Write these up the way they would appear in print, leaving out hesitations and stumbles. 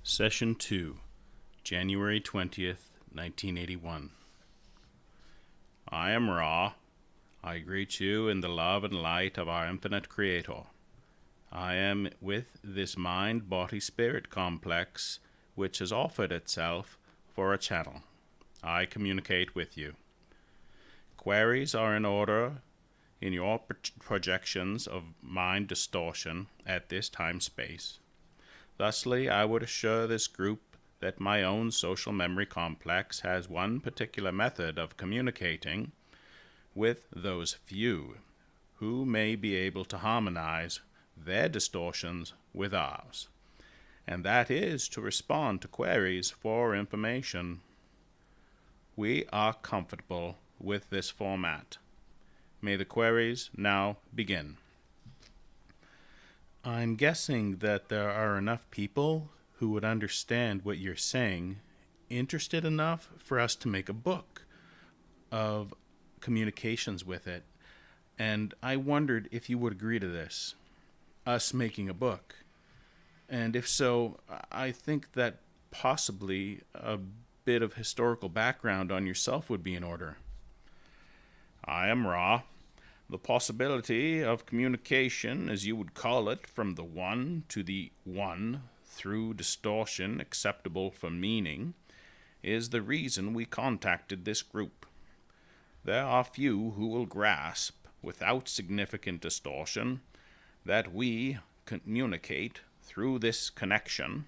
Session 2, January 20th, 1981. I am Ra. I greet you in the love and light of our infinite Creator. I am with this mind-body-spirit complex which has offered itself for a channel. I communicate with you. Queries are in order in your projections of mind distortion at this time-space. Thusly, I would assure this group that my own social memory complex has one particular method of communicating with those few who may be able to harmonize their distortions with ours, and that is to respond to queries for information. We are comfortable with this format. May the queries now begin. I'm guessing that there are enough people who would understand what you're saying, interested enough for us to make a book of communications with it. And I wondered if you would agree to this, us making a book. And if so, I think that possibly a bit of historical background on yourself would be in order. I am Ra. The possibility of communication, as you would call it, from the one to the one through distortion acceptable for meaning, is the reason we contacted this group. There are few who will grasp, without significant distortion, that we communicate through this connection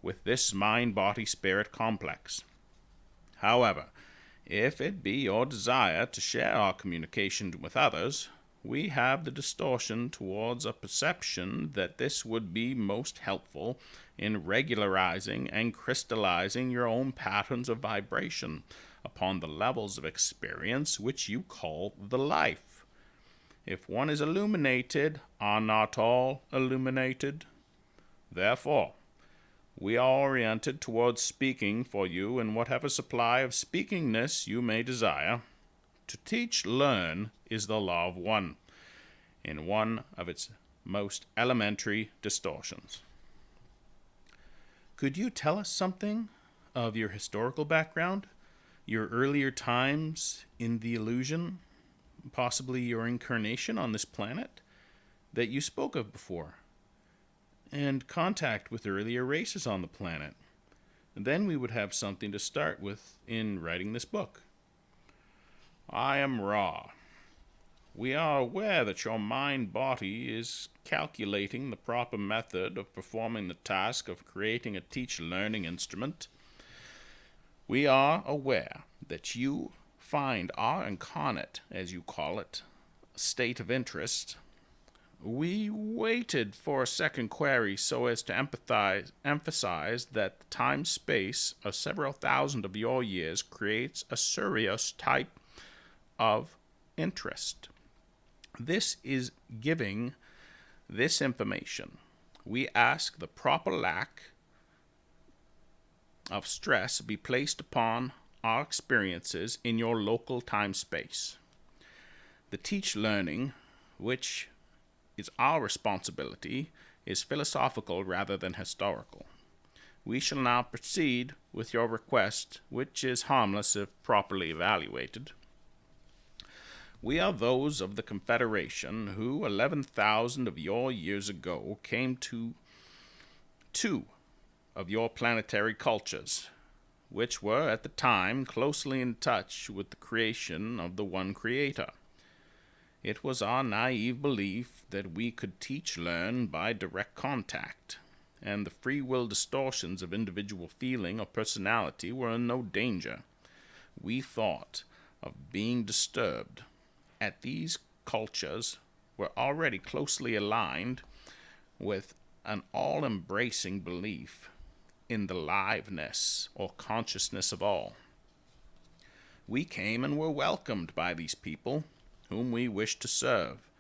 with this mind-body-spirit complex. However, if it be your desire to share our communication with others, we have the distortion towards a perception that this would be most helpful in regularizing and crystallizing your own patterns of vibration upon the levels of experience which you call the life. If one is illuminated, are not all illuminated? Therefore, we are oriented towards speaking for you in whatever supply of speakingness you may desire. To teach, learn is the law of one, in one of its most elementary distortions. Could you tell us something of your historical background, your earlier times in the illusion, possibly your incarnation on this planet that you spoke of before, and contact with earlier races on the planet? And then we would have something to start with in writing this book. I am Ra. We are aware that your mind-body is calculating the proper method of performing the task of creating a teach-learning instrument. We are aware that you find our incarnate, as you call it, state of interest. We waited for a second query so as to emphasize that the time-space of several thousand of your years creates a serious type of interest. This is giving this information. We ask the proper lack of stress be placed upon our experiences in your local time-space. The teach-learning, which is our responsibility, is philosophical rather than historical. We shall now proceed with your request, which is harmless if properly evaluated. We are those of the Confederation who, 11,000 of your years ago, came to two of your planetary cultures, which were at the time closely in touch with the creation of the one Creator. It was our naive belief that we could teach-learn by direct contact, and the free will distortions of individual feeling or personality were in no danger. We thought of being disturbed. At these cultures were already closely aligned with an all-embracing belief in the liveness or consciousness of all. We came and were welcomed by these people, whom we wished to serve.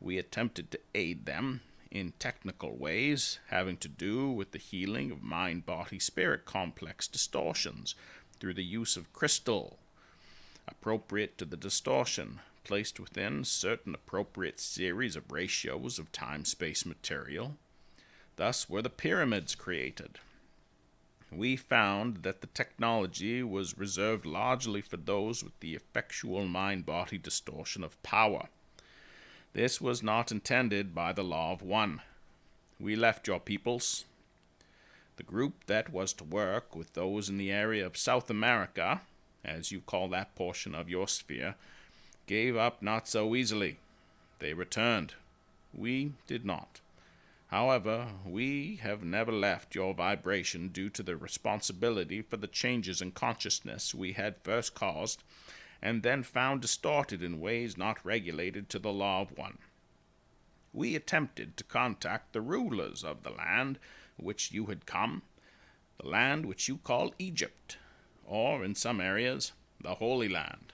We attempted to aid them in technical ways having to do with the healing of mind-body-spirit complex distortions through the use of crystal, appropriate to the distortion, placed within certain appropriate series of ratios of time-space material. Thus were the pyramids created. we found that the technology was reserved largely for those with the effectual mind-body distortion of power. This was not intended by the Law of One. We left your peoples. The group that was to work with those in the area of South America, as you call that portion of your sphere, gave up not so easily. They returned. We did not. However, we have never left your vibration due to the responsibility for the changes in consciousness we had first caused and then found distorted in ways not regulated to the Law of One. We attempted to contact the rulers of the land which you had come, the land which you call Egypt, or in some areas, the Holy Land.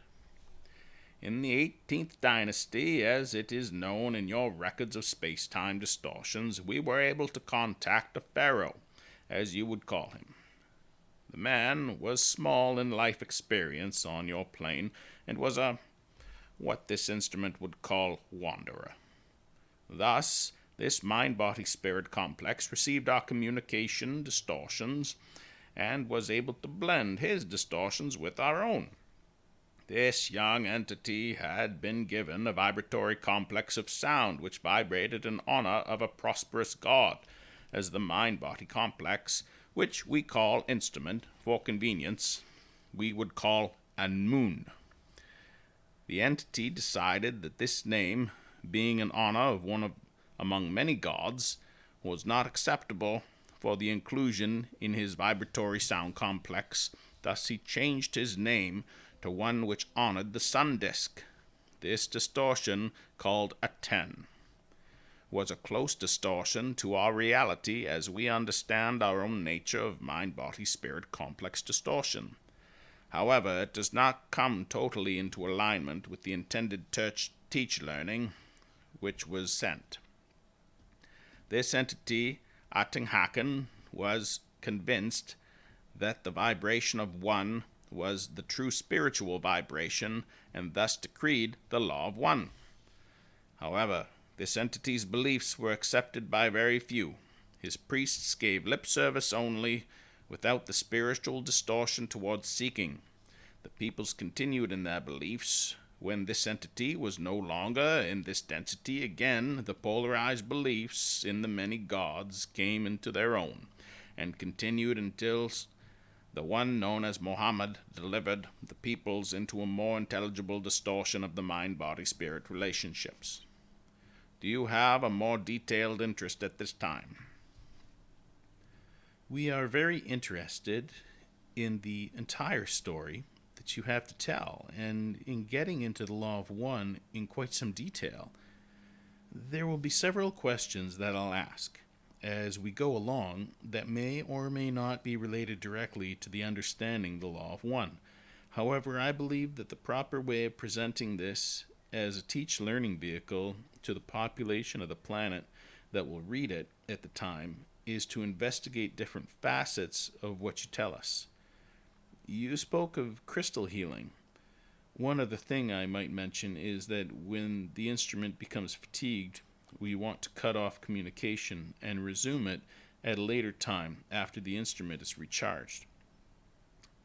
In the 18th dynasty, as it is known in your records of space-time distortions, we were able to contact a pharaoh, as you would call him. The man was small in life experience on your plane and was what this instrument would call wanderer. Thus, this mind-body-spirit complex received our communication distortions and was able to blend his distortions with our own. This young entity had been given a vibratory complex of sound which vibrated in honor of a prosperous god, as the mind-body complex, which we call instrument for convenience, we would call Amun. The entity decided that this name, being in honor of among many gods, was not acceptable for the inclusion in his vibratory sound complex. Thus he changed his name to one which honored the sun disk. This distortion, called Aten, was a close distortion to our reality as we understand our own nature of mind-body-spirit complex distortion. However, it does not come totally into alignment with the intended teach learning which was sent. This entity, Atenhaken, was convinced that the vibration of One was the true spiritual vibration and thus decreed the Law of One. However, this entity's beliefs were accepted by very few. His priests gave lip service only, without the spiritual distortion towards seeking. The peoples continued in their beliefs. When this entity was no longer in this density, again the polarized beliefs in the many gods came into their own, and continued until the one known as Muhammad delivered the peoples into a more intelligible distortion of the mind-body-spirit relationships. Do you have a more detailed interest at this time? We are very interested in the entire story that you have to tell, and in getting into the Law of One in quite some detail. There will be several questions that I'll ask as we go along that may or may not be related directly to the understanding the Law of One. However, I believe that the proper way of presenting this as a teach-learning vehicle to the population of the planet that will read it at the time is to investigate different facets of what you tell us. You spoke of crystal healing. One other thing I might mention is that when the instrument becomes fatigued, we want to cut off communication and resume it at a later time after the instrument is recharged.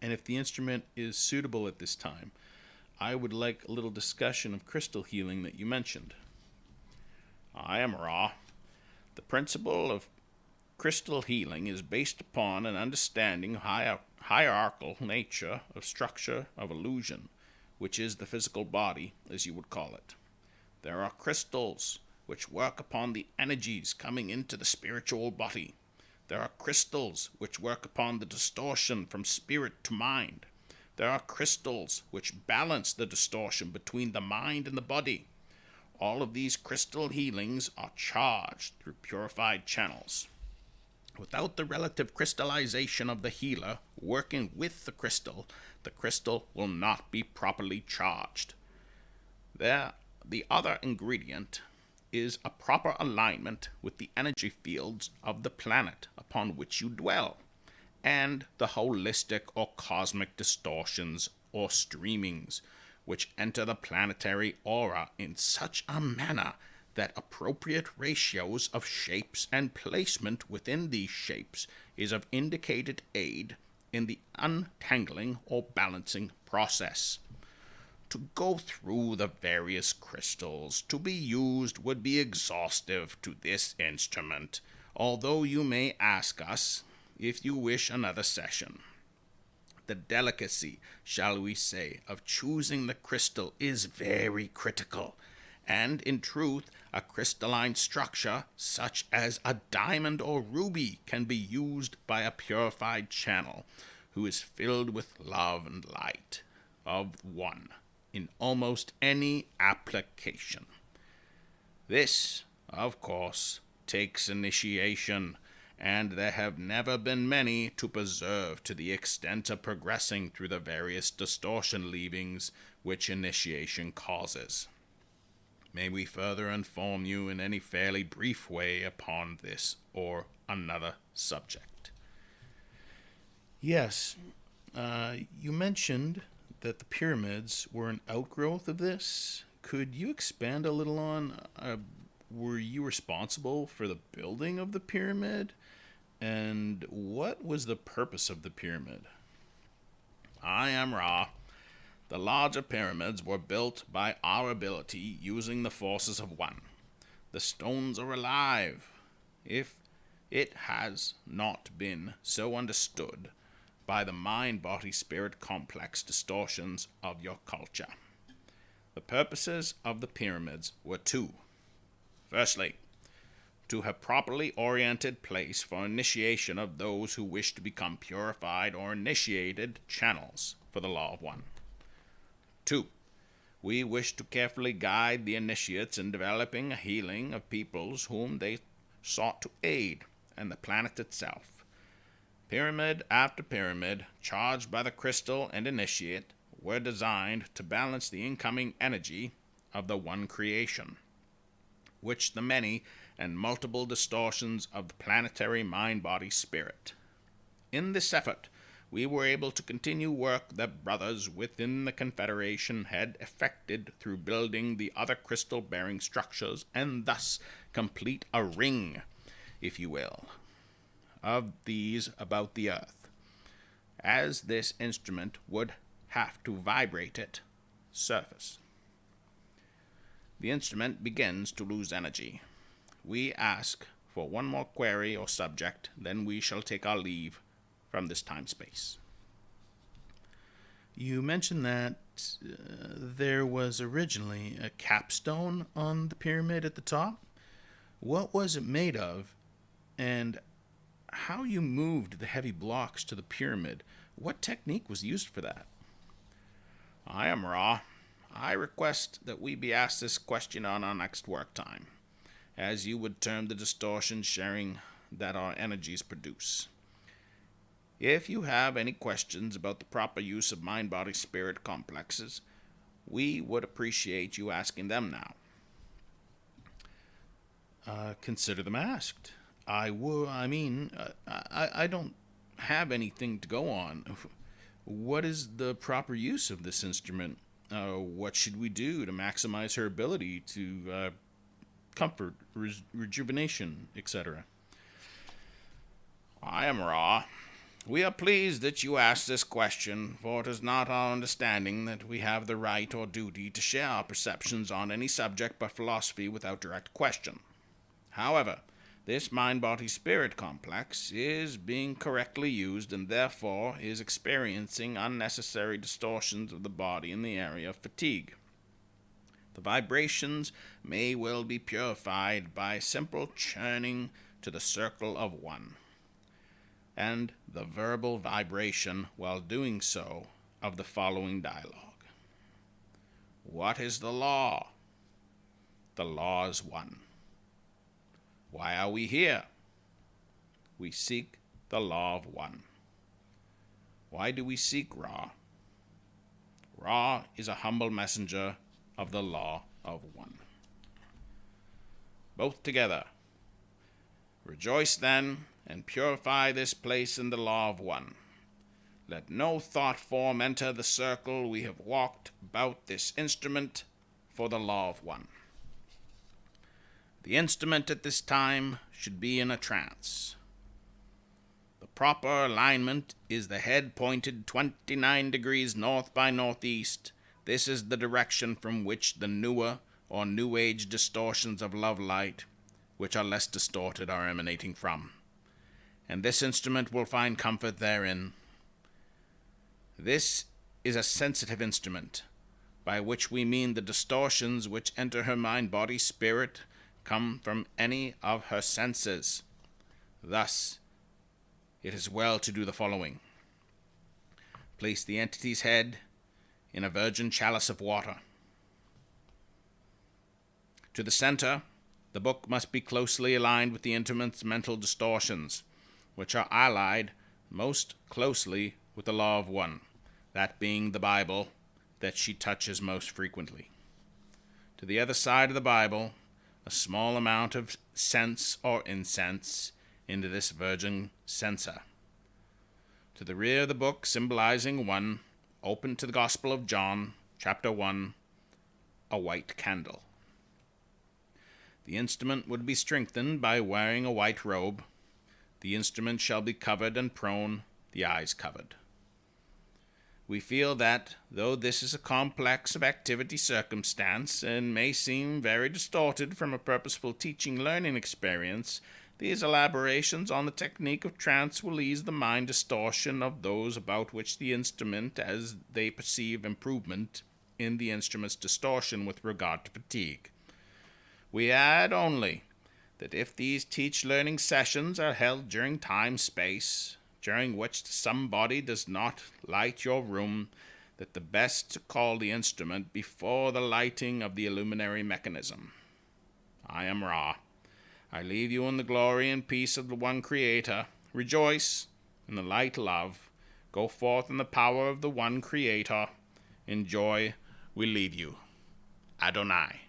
And if the instrument is suitable at this time, I would like a little discussion of crystal healing that you mentioned. I am Ra. The principle of crystal healing is based upon an understanding of hierarchical nature of structure of illusion, which is the physical body, as you would call it. There are crystals which work upon the energies coming into the spiritual body. There are crystals which work upon the distortion from spirit to mind. There are crystals which balance the distortion between the mind and the body. All of these crystal healings are charged through purified channels. Without the relative crystallization of the healer working with the crystal will not be properly charged. The other ingredient is a proper alignment with the energy fields of the planet upon which you dwell, and the holistic or cosmic distortions or streamings which enter the planetary aura in such a manner that appropriate ratios of shapes and placement within these shapes is of indicated aid in the untangling or balancing process. To go through the various crystals to be used would be exhaustive to this instrument, although you may ask us if you wish another session. The delicacy, shall we say, of choosing the crystal is very critical, and in truth, a crystalline structure such as a diamond or ruby can be used by a purified channel who is filled with love and light of one in almost any application. This, of course, takes initiation, and there have never been many to preserve to the extent of progressing through the various distortion leavings which initiation causes. May we further inform you in any fairly brief way upon this or another subject? Yes, you mentioned that the pyramids were an outgrowth of this. Could you expand a little on, were you responsible for the building of the pyramid? And what was the purpose of the pyramid? I am Ra. The larger pyramids were built by our ability using the forces of one. The stones are alive, if it has not been so understood by the mind-body-spirit complex distortions of your culture. The purposes of the pyramids were two. Firstly, to have properly oriented place for initiation of those who wish to become purified or initiated channels for the Law of One. 2. We wish to carefully guide the initiates in developing a healing of peoples whom they sought to aid, and the planet itself. Pyramid after pyramid, charged by the crystal and initiate, were designed to balance the incoming energy of the one creation, which the many and multiple distortions of the planetary mind-body-spirit. In this effort, we were able to continue work that brothers within the Confederation had effected through building the other crystal-bearing structures, and thus complete a ring, if you will, of these about the Earth, as this instrument would have to vibrate it surface. The instrument begins to lose energy. We ask for one more query or subject, then we shall take our leave from this time-space. You mentioned that there was originally a capstone on the pyramid at the top. What was it made of, and how you moved the heavy blocks to the pyramid? What technique was used for that? I am Ra. I request that we be asked this question on our next work time, as you would term the distortion sharing that our energies produce. If you have any questions about the proper use of mind-body-spirit complexes, we would appreciate you asking them now. Consider them asked. I don't have anything to go on. What is the proper use of this instrument? What should we do to maximize her ability to comfort, rejuvenation, etc.? I am Ra. We are pleased that you asked this question, for it is not our understanding that we have the right or duty to share our perceptions on any subject but philosophy without direct question. However, this mind-body-spirit complex is being correctly used and therefore is experiencing unnecessary distortions of the body in the area of fatigue. The vibrations may well be purified by simple churning to the circle of one, and the verbal vibration while doing so of the following dialogue. What is the law? The law is one. Why are we here? We seek the law of one. Why do we seek Ra? Ra is a humble messenger of the law of one. Both together. Rejoice then, and purify this place in the law of one. Let no thought form enter the circle we have walked about this instrument for the law of one. The instrument at this time should be in a trance. The proper alignment is the head pointed 29 degrees north by northeast. This is the direction from which the newer or New Age distortions of love light, which are less distorted, are emanating from. And this instrument will find comfort therein. This is a sensitive instrument, by which we mean the distortions which enter her mind, body, spirit, come from any of her senses. Thus, it is well to do the following. Place the entity's head in a virgin chalice of water. To the center, the book must be closely aligned with the instrument's mental distortions, which are allied most closely with the law of one, that being the Bible that she touches most frequently. To the other side of the Bible, a small amount of sense or incense into this virgin censer. To the rear of the book, symbolizing one, open to the Gospel of John, chapter 1, a white candle. The instrument would be strengthened by wearing a white robe. The instrument shall be covered and prone, the eyes covered. We feel that, though this is a complex of activity circumstance and may seem very distorted from a purposeful teaching-learning experience, these elaborations on the technique of trance will ease the mind distortion of those about which the instrument, as they perceive improvement in the instrument's distortion with regard to fatigue. We add only that if these teach-learning sessions are held during time-space, during which somebody does not light your room, that the best to call the instrument before the lighting of the illuminary mechanism. I am Ra. I leave you in the glory and peace of the one Creator. Rejoice in the light love. Go forth in the power of the one Creator. In joy we leave you. Adonai.